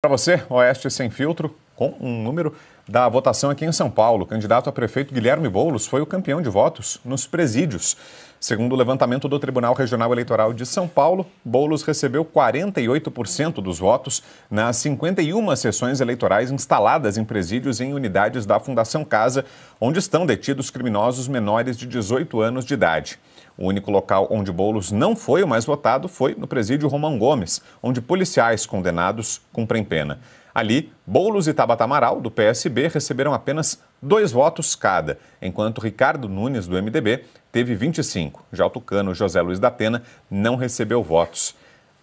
Para você, Oeste Sem Filtro, com um número da votação aqui em São Paulo. O candidato a prefeito Guilherme Boulos foi o campeão de votos nos presídios. Segundo o levantamento do Tribunal Regional Eleitoral de São Paulo, Boulos recebeu 48% dos votos nas 51 sessões eleitorais instaladas em presídios em unidades da Fundação Casa, onde estão detidos criminosos menores de 18 anos de idade. O único local onde Boulos não foi o mais votado foi no presídio Romão Gomes, onde policiais condenados cumprem pena. Ali, Boulos e Tabata Amaral, do PSB, receberam apenas 2 votos cada, enquanto Ricardo Nunes, do MDB, teve 25. Já o tucano José Luiz da Atena não recebeu votos.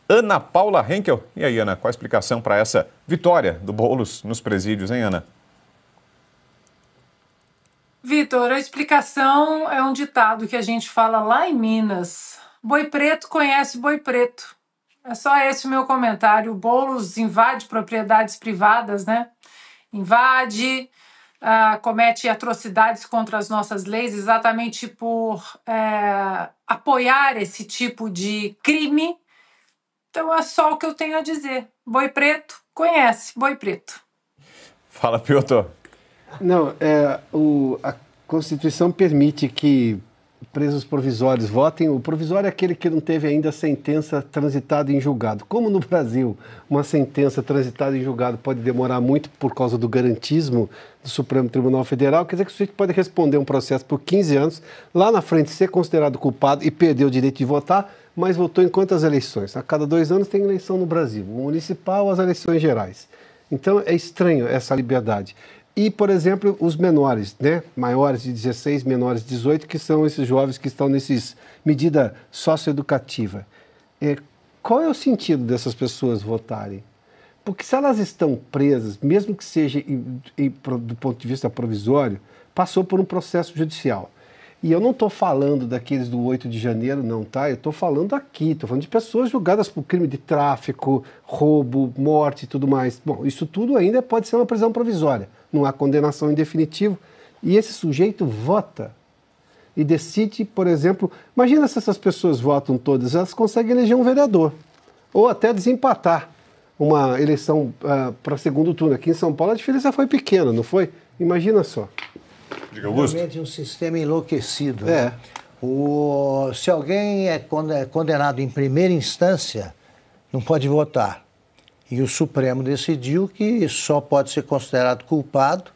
Ana Paula Henkel. E aí, Ana, qual a explicação para essa vitória do Boulos nos presídios, hein, Ana? Vitor, a explicação é um ditado que a gente fala lá em Minas. Boi preto conhece boi preto. É só esse o meu comentário. O Boulos invade propriedades privadas, né? Invade, comete atrocidades contra as nossas leis exatamente por apoiar esse tipo de crime. Então é só o que eu tenho a dizer. Boi preto conhece boi preto. Fala, Piotr. Não, a Constituição permite que presos provisórios votem. O provisório é aquele que não teve ainda sentença transitada em julgado. Como no Brasil uma sentença transitada em julgado pode demorar muito por causa do garantismo do Supremo Tribunal Federal, quer dizer que o sujeito pode responder um processo por 15 anos, lá na frente ser considerado culpado e perder o direito de votar, mas votou em quantas eleições? A cada 2 anos tem eleição no Brasil, municipal, as eleições gerais. Então é estranho essa liberdade. E, por exemplo, os menores, né? Maiores de 16, menores de 18, que são esses jovens que estão nesses medida socioeducativa. Qual é o sentido dessas pessoas votarem? Porque se elas estão presas, mesmo que seja do ponto de vista provisório, passou por um processo judicial. E eu não estou falando daqueles do 8 de janeiro, não, tá? Eu estou falando aqui, estou falando de pessoas julgadas por crime de tráfico, roubo, morte e tudo mais. Bom, isso tudo ainda pode ser uma prisão provisória. Não há condenação em definitivo. E esse sujeito vota e decide, por exemplo... Imagina se essas pessoas votam todas, elas conseguem eleger um vereador. Ou até desempatar uma eleição para segundo turno. Aqui em São Paulo a diferença foi pequena, não foi? Imagina só. Realmente um sistema enlouquecido. Né? Se alguém é condenado em primeira instância, não pode votar. E o Supremo decidiu que só pode ser considerado culpado,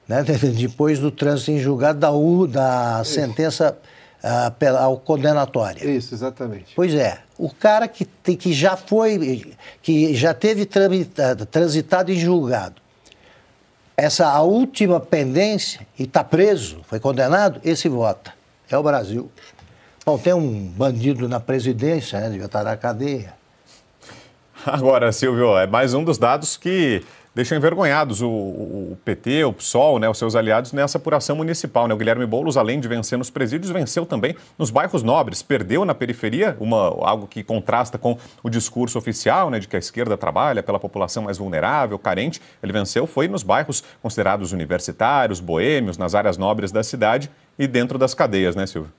né, depois do trânsito em julgado da sentença condenatória. Isso, exatamente. Pois é. O cara que já teve transitado em julgado, a última pendência, e está preso, foi condenado, esse vota. É o Brasil. Bom, tem um bandido na presidência, né, devia estar na cadeia. Agora, Silvio, é mais um dos dados que deixam envergonhados o PT, o PSOL, né, os seus aliados nessa apuração municipal. Né? O Guilherme Boulos, além de vencer nos presídios, venceu também nos bairros nobres. Perdeu na periferia, algo que contrasta com o discurso oficial, né, de que a esquerda trabalha pela população mais vulnerável, carente. Ele venceu, foi nos bairros considerados universitários, boêmios, nas áreas nobres da cidade e dentro das cadeias, né, Silvio?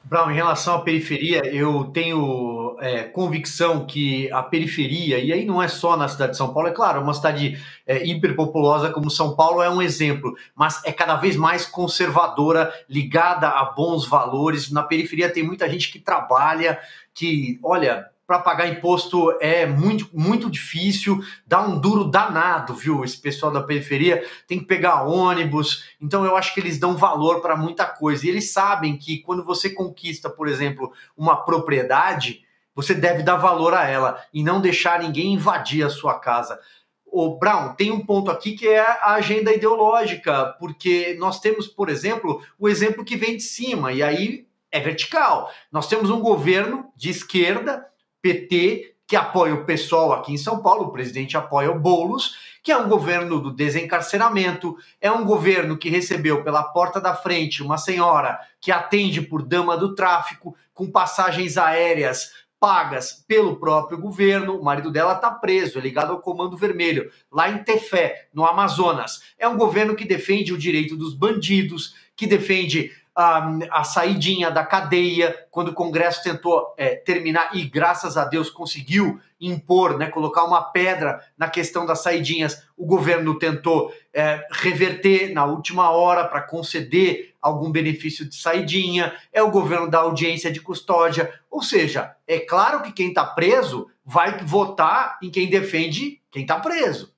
Brown, em relação à periferia, eu tenho convicção que a periferia, e aí não é só na cidade de São Paulo, é claro, uma cidade hiperpopulosa como São Paulo é um exemplo, mas é cada vez mais conservadora, ligada a bons valores. Na periferia tem muita gente que trabalha, que, olha, para pagar imposto é muito, muito difícil, dá um duro danado, viu? Esse pessoal da periferia tem que pegar ônibus, então eu acho que eles dão valor para muita coisa. E eles sabem que quando você conquista, por exemplo, uma propriedade, você deve dar valor a ela e não deixar ninguém invadir a sua casa. O Brown, tem um ponto aqui que é a agenda ideológica, porque nós temos, por exemplo, o exemplo que vem de cima, e aí é vertical. Nós temos um governo de esquerda, PT, que apoia o PSOL aqui em São Paulo, o presidente apoia o Boulos, que é um governo do desencarceramento, é um governo que recebeu pela porta da frente uma senhora que atende por dama do tráfico, com passagens aéreas pagas pelo próprio governo. O marido dela está preso, é ligado ao Comando Vermelho, lá em Tefé, no Amazonas. É um governo que defende o direito dos bandidos, que defende a saidinha da cadeia, quando o Congresso tentou terminar, e graças a Deus conseguiu impor, né, colocar uma pedra na questão das saidinhas, o governo tentou reverter na última hora para conceder algum benefício de saidinha, é o governo da audiência de custódia, ou seja, é claro que quem está preso vai votar em quem defende quem está preso.